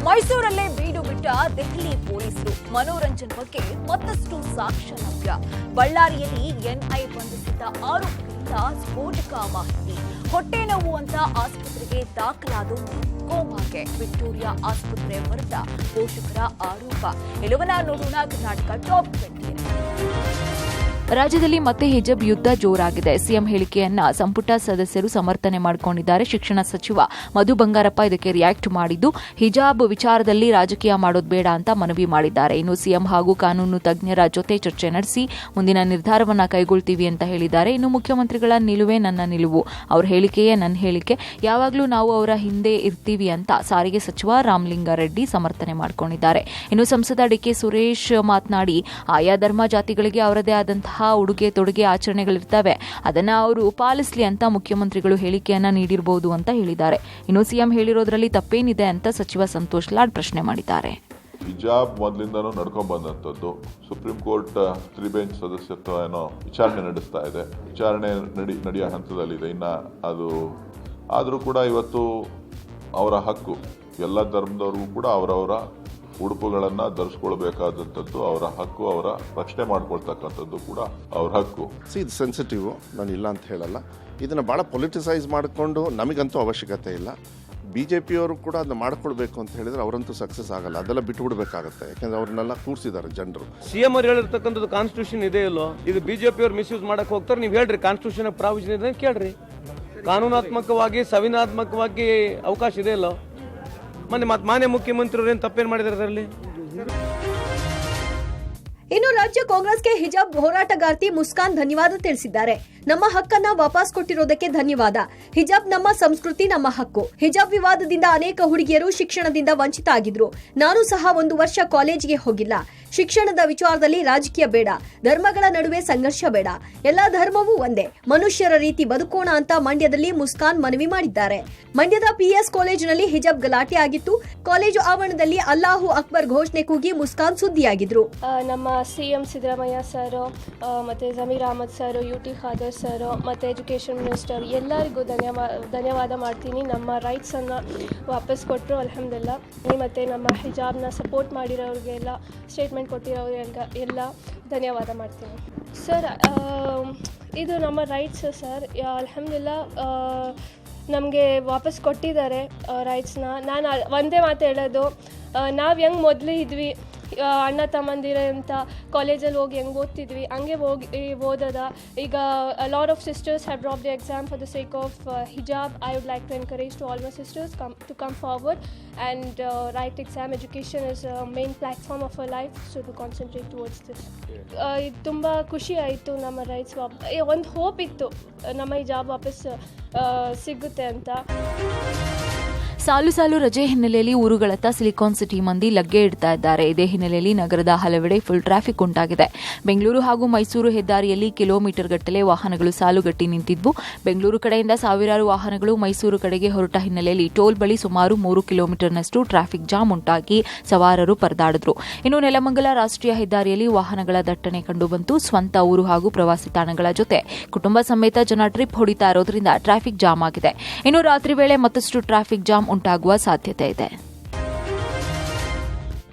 ಮೈಸೂರಲ್ಲೇ ಬೀಡು ಬಿಟ್ಟ ದೆಹಲಿ ಪೊಲೀಸರು ಮನೋರಂಜನ್ ಬಗ್ಗೆ ಮತ್ತಷ್ಟು ಸಾಕ್ಷ್ಯ ಲಭ್ಯ. ಬಳ್ಳಾರಿಯಲ್ಲಿ ಎನ್ಐ ಬಂಧಿಸಿದ್ದ ಆರೋಪಿಗಳಿಂದ ಸ್ಫೋಟಕ ಮಾಹಿತಿ. ಹೊಟ್ಟೆ ನೋವು ಅಂತ ಆಸ್ಪತ್ರೆಗೆ ದಾಖಲಾದವರು ಕೋಮಾಗೆ. ವಿಕ್ಟೋರಿಯಾ ಆಸ್ಪತ್ರೆ ವಿರುದ್ಧ ಪೋಷಕರ ಆರೋಪ. ಎಲ್ಲವನ್ನ ನೋಡೋಣ ಕರ್ನಾಟಕ ಟಾಪ್ 20. ರಾಜ್ಯದಲ್ಲಿ ಮತ್ತೆ ಹಿಜಬ್ ಯುದ್ಧ ಜೋರಾಗಿದೆ. ಸಿಎಂ ಹೇಳಿಕೆಯನ್ನ ಸಂಪುಟ ಸದಸ್ಯರು ಸಮರ್ಥನೆ ಮಾಡಿಕೊಂಡಿದ್ದಾರೆ. ಶಿಕ್ಷಣ ಸಚಿವ ಮಧು ಬಂಗಾರಪ್ಪ ಇದಕ್ಕೆ ರಿಯಾಕ್ಟ್ ಮಾಡಿದ್ದು ಹಿಜಾಬ್ ವಿಚಾರದಲ್ಲಿ ರಾಜಕೀಯ ಮಾಡೋದು ಬೇಡ ಅಂತ ಮನವಿ ಮಾಡಿದ್ದಾರೆ. ಇನ್ನು ಸಿಎಂ ಹಾಗೂ ಕಾನೂನು ತಜ್ಞರ ಜೊತೆ ಚರ್ಚೆ ನಡೆಸಿ ಮುಂದಿನ ನಿರ್ಧಾರವನ್ನ ಕೈಗೊಳ್ತೀವಿ ಅಂತ ಹೇಳಿದ್ದಾರೆ. ಇನ್ನು ಮುಖ್ಯಮಂತ್ರಿಗಳ ನಿಲುವೇ ನನ್ನ ನಿಲುವು, ಅವರ ಹೇಳಿಕೆಯೇ ನನ್ನ ಹೇಳಿಕೆ, ಯಾವಾಗಲೂ ನಾವು ಅವರ ಹಿಂದೆ ಇರ್ತೀವಿ ಅಂತ ಸಾರಿಗೆ ಸಚಿವ ರಾಮಲಿಂಗಾರೆಡ್ಡಿ ಸಮರ್ಥನೆ ಮಾಡಿಕೊಂಡಿದ್ದಾರೆ. ಇನ್ನು ಸಂಸದ ಡಿಕೆ ಸುರೇಶ್ ಮಾತನಾಡಿ ಆಯಾ ಧರ್ಮ ಜಾತಿಗಳಿಗೆ ಅವರದೇ ಆದಂತಹ ಉಡುಗೆ ತೊಡುಗೆ ಆಚರಣೆಗಳಿರ್ತವೆ, ಅದನ್ನ ಅವರು ಪಾಲಿಸಲಿ ಅಂತ ಮುಖ್ಯಮಂತ್ರಿಗಳು ಹೇಳಿಕೆಯನ್ನ ನೀಡಿರಬಹುದು ಅಂತ ಹೇಳಿದ್ದಾರೆ. ಇನ್ನು ಸಿಎಂ ಹೇಳಿರೋದ್ರಲ್ಲಿ ತಪ್ಪೇನಿದೆ ಅಂತ ಸಚಿವ ಸಂತೋಷ್ ಲಾಡ್ ಪ್ರಶ್ನೆ ಮಾಡಿದ್ದಾರೆ. ಹಿಜಾಬ್ ಮೊದಲಿಂದನೂ ನಡ್ಕೊಂಡ್ ಬಂದಂಥದ್ದು. ಸುಪ್ರೀಂ ಕೋರ್ಟ್ 3 ಬೆಂಚ್ ಸದಸ್ಯತ್ವ ಏನೋ ವಿಚಾರಣೆ ನಡೆಸ್ತಾ ಇದೆ. ವಿಚಾರಣೆ ನಡೆಯೋ ಹಂತದಲ್ಲಿದೆ. ಇನ್ನ ಅದು ಆದರೂ ಕೂಡ ಇವತ್ತು ಅವರ ಹಕ್ಕು, ಎಲ್ಲ ಧರ್ಮದವ್ರಿಗೂ ಕೂಡ ಅವರವರ ಉಡುಪುಗಳನ್ನ ಧರಿಸ್ಕೊಳ್ಬೇಕಾದಂಥದ್ದು ಅವರ ಹಕ್ಕು, ಅವರ ರಕ್ಷಣೆ ಮಾಡ್ಕೊಳ್ತಕ್ಕಂಥದ್ದು ಕೂಡ ಅವ್ರ ಹಕ್ಕು. ಇದು ಸೆನ್ಸಿಟಿವ್, ನಾನು ಇಲ್ಲ ಅಂತ ಹೇಳಲ್ಲ. ಇದನ್ನು ಭಾಳ ಪೊಲಿಟಿಸೈಸ್ ಮಾಡಿಕೊಂಡು ನಮಗಂತೂ ಅವಶ್ಯಕತೆ ಇಲ್ಲ. BJP-ಯವರು ಕೂಡ ಅದನ್ನ ಮಾಡ್ಕೊಳ್ಬೇಕು ಅಂತ ಹೇಳಿದ್ರೆ ಅವರಂತೂ ಸಕ್ಸಸ್ ಆಗಲ್ಲ. ಅದೆಲ್ಲ ಬಿಟ್ಟುಬಿಡ್ಬೇಕಾಗತ್ತೆ. ಯಾಕಂದ್ರೆ ಅವ್ರನ್ನೆಲ್ಲ ಕೂರಿಸಿದ್ದಾರೆ ಜನರು. ಸಿಎಂ ಅವ್ರು ಹೇಳಿರ್ತಕ್ಕಂಥದ್ದು ಕಾನ್ಸ್ಟಿಟ್ಯೂಷನ್ ಇದೆ ಇಲ್ಲೋ, ಇದು BJP-ಯವ್ರು ಮಿಸ್ಯೂಸ್ ಮಾಡಕ್ಕೆ ಹೋಗ್ತಾರೆ. ನೀವು ಹೇಳ್ರಿ ಕಾನ್ಸ್ಟಿಟ್ಯೂಷನ್ ಪ್ರಾವಿಷನ್ ಇದೆ ಕೇಳ್ರಿ. ಕಾನೂನಾತ್ಮಕವಾಗಿ ಸಂವಿಧಾನಾತ್ಮಕವಾಗಿ ಅವಕಾಶ ಇದೆ ಇಲ್ಲೋ. ಮಾನ್ಯ ಮುಖ್ಯಮಂತ್ರಿಯವರು ಏನು ತಪ್ಪೇನು ಮಾಡಿದ್ದಾರೆ ಅದರಲ್ಲಿ? ಇನ್ನು ರಾಜ್ಯ ಕಾಂಗ್ರೆಸ್ಗೆ ಹಿಜಾಬ್ ಹೋರಾಟಗಾರ್ತಿ ಮುಸ್ಕಾನ್ ಧನ್ಯವಾದ ತಿಳಿಸಿದ್ದಾರೆ. ನಮ್ಮ ಹಕ್ಕನ್ನ ವಾಪಸ್ ಕೊಟ್ಟಿರೋದಕ್ಕೆ ಧನ್ಯವಾದ. ಹಿಜಾಬ್ ನಮ್ಮ ಸಂಸ್ಕೃತಿ, ನಮ್ಮ ಹಕ್ಕು. ಹಿಜಾಬ್ ವಿವಾದದಿಂದ ಅನೇಕ ಹುಡುಗಿಯರು ಶಿಕ್ಷಣದಿಂದ ವಂಚಿತ ಆಗಿದ್ರು. ನಾನು ಸಹ 1 ವರ್ಷ ಕಾಲೇಜಿಗೆ ಹೋಗಿಲ್ಲ. ಶಿಕ್ಷಣದ ವಿಚಾರದಲ್ಲಿ ರಾಜಕೀಯ ಬೇಡ, ಧರ್ಮಗಳ ನಡುವೆ ಸಂಘರ್ಷ ಬೇಡ, ಎಲ್ಲಾ ಧರ್ಮವೂ ಒಂದೇ, ಮನುಷ್ಯರ ರೀತಿ ಬದುಕೋಣ ಅಂತ ಮಂಡ್ಯದಲ್ಲಿ ಮುಸ್ಕಾನ್ ಮನವಿ ಮಾಡಿದ್ದಾರೆ. ಮಂಡ್ಯದ PS ಕಾಲೇಜಿನಲ್ಲಿ ಹಿಜಾಬ್ ಗಲಾಟೆ ಆಗಿತ್ತು. ಕಾಲೇಜು ಆವರಣದಲ್ಲಿ ಅಲ್ಲಾಹು ಅಕ್ಬರ್ ಘೋಷಣೆ ಕೂಗಿ ಮುಸ್ಕಾನ್ ಸುದ್ದಿಯಾಗಿದ್ರು. ನಮ್ಮ CM ಸಿದ್ದರಾಮಯ್ಯ ಸರ್, ಮತ್ತೆ Zameer Ahmed sir, UT Khader sir, ಮತ್ತೆ ಎಜುಕೇಷನ್ ಮಿನಿಸ್ಟರ್ ಎಲ್ಲರಿಗೂ ಧನ್ಯವಾದ ಮಾಡ್ತೀನಿ. ನಮ್ಮ ರೈಟ್ಸನ್ನು ವಾಪಸ್ ಕೊಟ್ಟರು, ಅಲ್ಹಮ್ದುಲಿಲ್ಲಾ. ಮತ್ತು ನಮ್ಮ ಹಿಜಾಬ್ನ ಸಪೋರ್ಟ್ ಮಾಡಿರೋರಿಗೆಲ್ಲ, ಸ್ಟೇಟ್ಮೆಂಟ್ ಕೊಟ್ಟಿರೋರಿಗೆಲ್ಲ ಎಲ್ಲ ಧನ್ಯವಾದ ಮಾಡ್ತೀನಿ ಸರ್. ಇದು ನಮ್ಮ ರೈಟ್ಸ್ ಸರ್, ಅಲ್ಹಮ್ದುಲಿಲ್ಲಾ. ನಮಗೆ ವಾಪಸ್ ಕೊಟ್ಟಿದ್ದಾರೆ ರೈಟ್ಸ್ನ. ನಾನು ಒಂದೇ ಮಾತು ಹೇಳೋದು, ನಾವು ಹೆಂಗೆ ಮೊದಲು ಇದ್ವಿ, ಅಣ್ಣ ತಮ್ಮಂದಿರ ಅಂತ ಕಾಲೇಜಲ್ಲಿ ಹೋಗಿ ಹೆಂಗೆ ಓದ್ತಿದ್ವಿ ಹಂಗೆ ಹೋಗಿ ಓದೋದ. ಈಗ lot of sisters have drop the exam for the sake of hijab. I would like to encourage to all my sisters to come forward and write exam. Education is main platform of a life, so to concentrate towards this. ಇದು ತುಂಬ ಖುಷಿ ಆಯಿತು. ನಮ್ಮ rights ಒಂದು hope ಇತ್ತು ನಮ್ಮ ಹಿಜಾಬ್ ವಾಪಸ್ ಸಿಗುತ್ತೆ ಅಂತ. ಸಾಲು ಸಾಲು ರಜೆ ಹಿನ್ನೆಲೆಯಲ್ಲಿ ಊರುಗಳತ್ತ ಸಿಲಿಕಾನ್ ಸಿಟಿ ಮಂದಿ ಲಗ್ಗೆ ಇಡ್ತಾ ಇದ್ದಾರೆ. ಇದೇ ಹಿನ್ನೆಲೆಯಲ್ಲಿ ನಗರದ ಹಲವೆಡೆ ಫುಲ್ ಟ್ರಾಫಿಕ್ ಉಂಟಾಗಿದೆ. ಬೆಂಗಳೂರು ಹಾಗೂ ಮೈಸೂರು ಹೆದ್ದಾರಿಯಲ್ಲಿ ಕಿಲೋಮೀಟರ್ ಗಟ್ಟಲೆ ವಾಹನಗಳು ಸಾಲುಗಟ್ಟಿ ನಿಂತಿದ್ವು. ಬೆಂಗಳೂರು ಕಡೆಯಿಂದ ಸಾವಿರಾರು ವಾಹನಗಳು ಮೈಸೂರು ಕಡೆಗೆ ಹೊರಟ ಹಿನ್ನೆಲೆಯಲ್ಲಿ ಟೋಲ್ ಬಳಿ ಸುಮಾರು 3 ಕಿಲೋಮೀಟರ್ನಷ್ಟು ಟ್ರಾಫಿಕ್ ಜಾಮ್ ಉಂಟಾಗಿ ಸವಾರರು ಪರದಾಡಿದ್ರು. ಇನ್ನು ನೆಲಮಂಗಲ ರಾಷ್ಟ್ರೀಯ ಹೆದ್ದಾರಿಯಲ್ಲಿ ವಾಹನಗಳ ದಟ್ಟಣೆ ಕಂಡುಬಂತು. ಸ್ವಂತ ಊರು ಹಾಗೂ ಪ್ರವಾಸಿ ತಾಣಗಳ ಜೊತೆ ಕುಟುಂಬ ಸಮೇತ ಜನ ಟ್ರಿಪ್ ಹೊಡಿತಾ ಇರೋದ್ರಿಂದ ಟ್ರಾಫಿಕ್ ಜಾಮ್ ಆಗಿದೆ. ಇನ್ನು ರಾತ್ರಿ ವೇಳೆ ಮತ್ತಷ್ಟು ಟ್ರಾಫಿಕ್ ಜಾಮ್ ಉಂಟಾಗುವ ಸಾಧ್ಯತೆ ಇದೆ.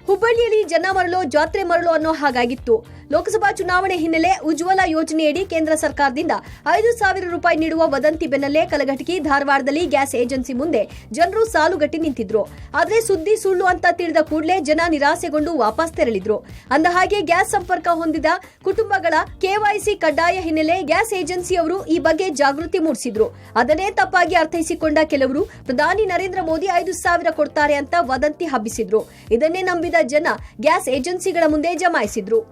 ಹುಬ್ಬಳ್ಳಿಯಲ್ಲಿ ಜನ ಮರಳು ಜಾತ್ರೆ ಮರಳು ಅನ್ನೋ ಹಾಗಾಗಿತ್ತು. ಲೋಕಸಭಾ ಚುನಾವಣೆ ಹಿನ್ನೆಲೆ ಉಜ್ವಲ ಯೋಜನೆಯಡಿ ಕೇಂದ್ರ ಸರ್ಕಾರದಿಂದ 5,000 ರೂಪಾಯಿ ನೀಡುವ ವದಂತಿ ಬೆನ್ನಲ್ಲೇ ಕಲಘಟಕಿ, ಧಾರವಾಡದಲ್ಲಿ ಗ್ಯಾಸ್ ಏಜೆನ್ಸಿ ಮುಂದೆ ಜನರು ಸಾಲುಗಟ್ಟಿ ನಿಂತಿದ್ರು. ಆದ್ರೆ ಸುದ್ದಿ ಸುಳ್ಳು ಅಂತ ತಿಳಿದ ಕೂಡಲೇ ಜನ ನಿರಾಸೆಗೊಂಡು ವಾಪಸ್ ತೆರಳಿದ್ರು. ಅಂದಹಾಗೆ ಗ್ಯಾಸ್ ಸಂಪರ್ಕ ಹೊಂದಿದ ಕುಟುಂಬಗಳ KYC ಕಡ್ಡಾಯ ಹಿನ್ನೆಲೆ ಗ್ಯಾಸ್ ಏಜೆನ್ಸಿಯವರು ಈ ಬಗ್ಗೆ ಜಾಗೃತಿ ಮೂಡಿಸಿದ್ರು. ಅದನ್ನೇ ತಪ್ಪಾಗಿ ಅರ್ಥೈಸಿಕೊಂಡ ಕೆಲವರು ಪ್ರಧಾನಿ ನರೇಂದ್ರ ಮೋದಿ 5,000 ಕೊಡ್ತಾರೆ ಅಂತ ವದಂತಿ ಹಬ್ಬಿಸಿದ್ರು. ಇದನ್ನೇ ನಂಬಿದ ಜನ ಗ್ಯಾಸ್ ಏಜೆನ್ಸಿಗಳ ಮುಂದೆ ಜಮಾಯಿಸಿದ್ರು.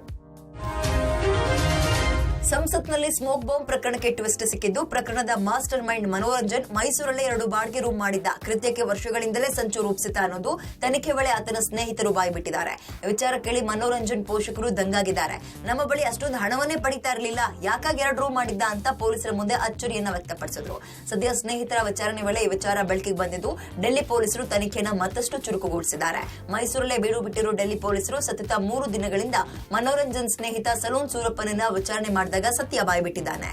ಸಂಸತ್ನಲ್ಲಿ ಸ್ಮೋಕ್ ಬಾಂಬ್ ಪ್ರಕರಣಕ್ಕೆ ಟ್ವಿಸ್ಟ್ ಸಿಕ್ಕಿದ್ದು, ಪ್ರಕರಣದ ಮಾಸ್ಟರ್ ಮೈಂಡ್ ಮನೋರಂಜನ್ ಮೈಸೂರಲ್ಲೇ 2 ಬಾಡಿಗೆ ರೂಮ್ ಮಾಡಿದ್ದ. ಕೃತ್ಯಕ್ಕೆ ವರ್ಷಗಳಿಂದಲೇ ಸಂಚು ರೂಪಿಸಿದ್ದ ಅನ್ನೋದು ತನಿಖೆ ವೇಳೆ ಆತನ ಸ್ನೇಹಿತರು ಬಾಯ್ಬಿಟ್ಟಿದ್ದಾರೆ. ವಿಚಾರ ಕೇಳಿ ಮನೋರಂಜನ್ ಪೋಷಕರು ದಂಗಾಗಿದ್ದಾರೆ. ನಮ್ಮ ಬಳಿ ಅಷ್ಟೊಂದು ಹಣವನ್ನೇ ಪಡಿತಾ ಇರಲಿಲ್ಲ, ಯಾಕಾಗಿ 2 ರೂಮ್ ಮಾಡಿದ್ದ ಅಂತ ಪೊಲೀಸರ ಮುಂದೆ ಅಚ್ಚರಿಯನ್ನ ವ್ಯಕ್ತಪಡಿಸಿದ್ರು. ಸದ್ಯ ಸ್ನೇಹಿತರ ವಿಚಾರಣೆ ವೇಳೆ ಈ ವಿಚಾರ ಬೆಳಕಿಗೆ ಬಂದಿದ್ದು ಡೆಲ್ಲಿ ಪೊಲೀಸರು ತನಿಖೆಯನ್ನು ಮತ್ತಷ್ಟು ಚುರುಕುಗೊಳಿಸಿದ್ದಾರೆ. ಮೈಸೂರಲ್ಲೇ ಬೀಡು ಬಿಟ್ಟಿರುವ ಡೆಲ್ಲಿ ಪೊಲೀಸರು ಸತತ 3 ದಿನಗಳಿಂದ ಮನೋರಂಜನ್ ಸ್ನೇಹಿತ ಸಲೂನ್ ಸೂರಪ್ಪನನ್ನ ವಿಚಾರಣೆ ಮಾಡಿದಾಗ ಸತ್ಯ ಬಾಯ್ಬಿಟ್ಟಿದ್ದಾನೆ.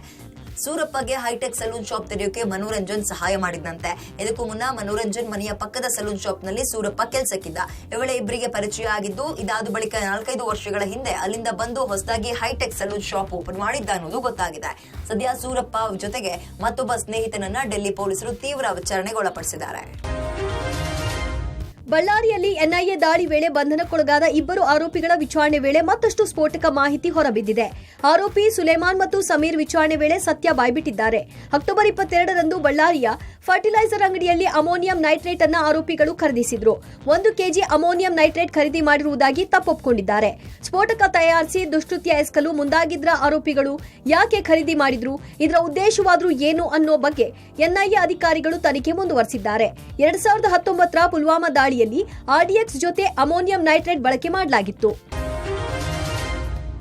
ಸೂರಪ್ಪಗೆ ಹೈಟೆಕ್ ಸಲೂನ್ ಶಾಪ್ ತೆರೆಯೋಕೆ ಮನೋರಂಜನ್ ಸಹಾಯ ಮಾಡಿದಂತೆ. ಇದಕ್ಕೂ ಮುನ್ನ ಮನೋರಂಜನ್ ಮನೆಯ ಪಕ್ಕದ ಸಲೂನ್ ಶಾಪ್ ನಲ್ಲಿ ಸೂರಪ್ಪ ಕೆಲಸಕ್ಕಿದ್ದ. ಈ ವೇಳೆ ಇಬ್ಬರಿಗೆ ಪರಿಚಯ ಆಗಿದ್ದು, ಇದಾದ ಬಳಿಕ 4-5 ವರ್ಷಗಳ ಹಿಂದೆ ಅಲ್ಲಿಂದ ಬಂದು ಹೊಸದಾಗಿ ಹೈಟೆಕ್ ಸಲೂನ್ ಶಾಪ್ ಓಪನ್ ಮಾಡಿದ್ದ ಅನ್ನೋದು ಗೊತ್ತಾಗಿದೆ. ಸದ್ಯ ಸೂರಪ್ಪ ಜೊತೆಗೆ ಮತ್ತೊಬ್ಬ ಸ್ನೇಹಿತನನ್ನ ಡೆಲ್ಲಿ ಪೊಲೀಸರು ತೀವ್ರ ವಿಚಾರಣೆಗೆ ಒಳಪಡಿಸಿದ್ದಾರೆ. ಬಳ್ಳಾರಿಯಲ್ಲಿ ಎನ್ಐಎ ದಾಳಿ ವೇಳೆ ಬಂಧನಕ್ಕೊಳಗಾದ ಇಬ್ಬರು ಆರೋಪಿಗಳ ವಿಚಾರಣೆ ವೇಳೆ ಮತ್ತಷ್ಟು ಸ್ಫೋಟಕ ಮಾಹಿತಿ ಹೊರಬಿದ್ದಿದೆ. ಆರೋಪಿ ಸುಲೇಮಾನ್ ಮತ್ತು ಸಮೀರ್ ವಿಚಾರಣೆ ವೇಳೆ ಸತ್ಯ ಬಾಯ್ಬಿಟ್ಟಿದ್ದಾರೆ. ಅಕ್ಟೋಬರ್ 22ರಂದು ಬಳ್ಳಾರಿಯ ಫರ್ಟಿಲೈಸರ್ ಅಂಗಡಿಯಲ್ಲಿ ಅಮೋನಿಯಂ ನೈಟ್ರೇಟ್ ಅನ್ನ ಆರೋಪಿಗಳು ಖರೀದಿಸಿದ್ರು. 1 ಕೆಜಿ ಅಮೋನಿಯಂ ನೈಟ್ರೇಟ್ ಖರೀದಿ ಮಾಡಿರುವುದಾಗಿ ತಪ್ಪೊಪ್ಪಿಕೊಂಡಿದ್ದಾರೆ. ಸ್ಫೋಟಕ ತಯಾರಿಸಿ ದುಷ್ಕೃತ್ಯ ಎಸಗಲು ಮುಂದಾಗಿದ್ರ ಆರೋಪಿಗಳು ಯಾಕೆ ಖರೀದಿ ಮಾಡಿದ್ರು, ಇದರ ಉದ್ದೇಶವಾದ್ರೂ ಏನು ಅನ್ನೋ ಬಗ್ಗೆ ಎನ್ಐಎ ಅಧಿಕಾರಿಗಳು ತನಿಖೆ ಮುಂದುವರೆಸಿದ್ದಾರೆ. 2019ರ ಪುಲ್ವಾಮಾ ದಾಳಿಯಲ್ಲಿ ಆರ್ಡಿಎಕ್ಸ್ ಜೊತೆ ಅಮೋನಿಯಂ ನೈಟ್ರೇಟ್ ಬಳಕೆ ಮಾಡಲಾಗಿತ್ತು.